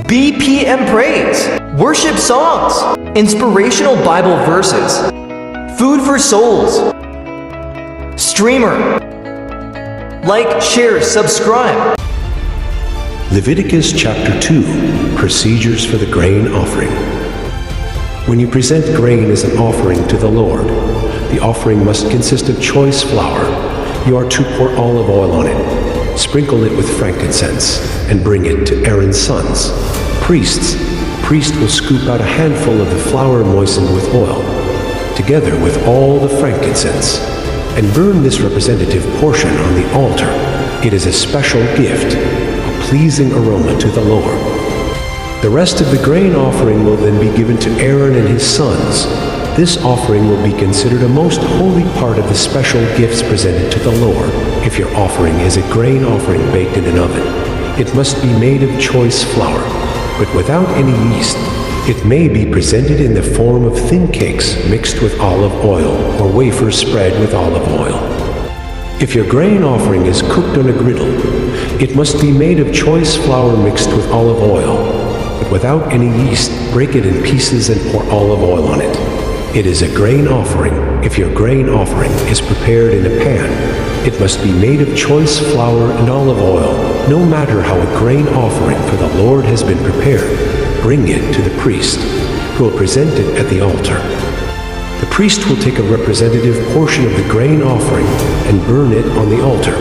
BPM praise, worship songs, inspirational Bible verses, food for souls, streamer. Like, share, subscribe. Leviticus chapter 2, procedures for the grain offering. When you present grain as an offering to the Lord, the offering must consist of choice flour. You are to pour olive oil on it, sprinkle it with frankincense, and bring it to Aaron's sons, priests. The priest will scoop out a handful of the flour moistened with oil, together with all the frankincense, and burn this representative portion on the altar. It is a special gift, a pleasing aroma to the Lord. The rest of the grain offering will then be given to Aaron and his sons. This offering will be considered a most holy part of the special gifts presented to the Lord. If your offering is a grain offering baked in an oven, it must be made of choice flour, but without any yeast. It may be presented in the form of thin cakes mixed with olive oil or wafers spread with olive oil. If your grain offering is cooked on a griddle, it must be made of choice flour mixed with olive oil, but without any yeast. Break it in pieces and pour olive oil on it. It is a grain offering. If your grain offering is prepared in a pan, it must be made of choice flour and olive oil. No matter how a grain offering for the Lord has been prepared, bring it to the priest, who will present it at the altar. The priest will take a representative portion of the grain offering and burn it on the altar.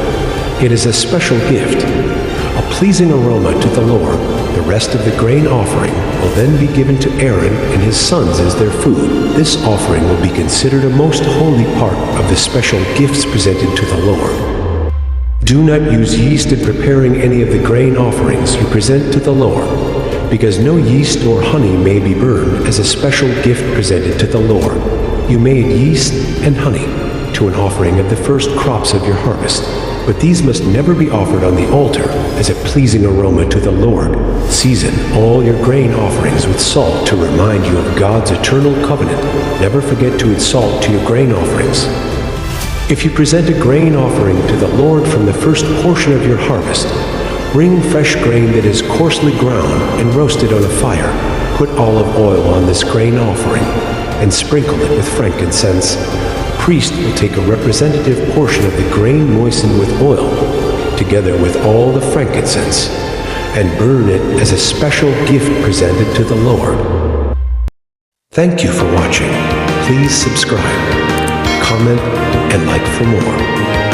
It is a special gift, a pleasing aroma to the Lord. The rest of the grain offering will then be given to Aaron and his sons as their food. This offering will be considered a most holy part of the special gifts presented to the Lord. Do not use yeast in preparing any of the grain offerings you present to the Lord, because no yeast or honey may be burned as a special gift presented to the Lord. You may add yeast and honey to an offering of the first crops of your harvest, but these must never be offered on the altar as a pleasing aroma to the Lord. Season all your grain offerings with salt to remind you of God's eternal covenant. Never forget to add salt to your grain offerings. If you present a grain offering to the Lord from the first portion of your harvest, bring fresh grain that is coarsely ground and roast it on a fire. Put olive oil on this grain offering and sprinkle it with frankincense. The priest will take a representative portion of the grain moistened with oil, together with all the frankincense, and burn it as a special gift presented to the Lord. Thank you for watching. Please subscribe, comment, and like for more.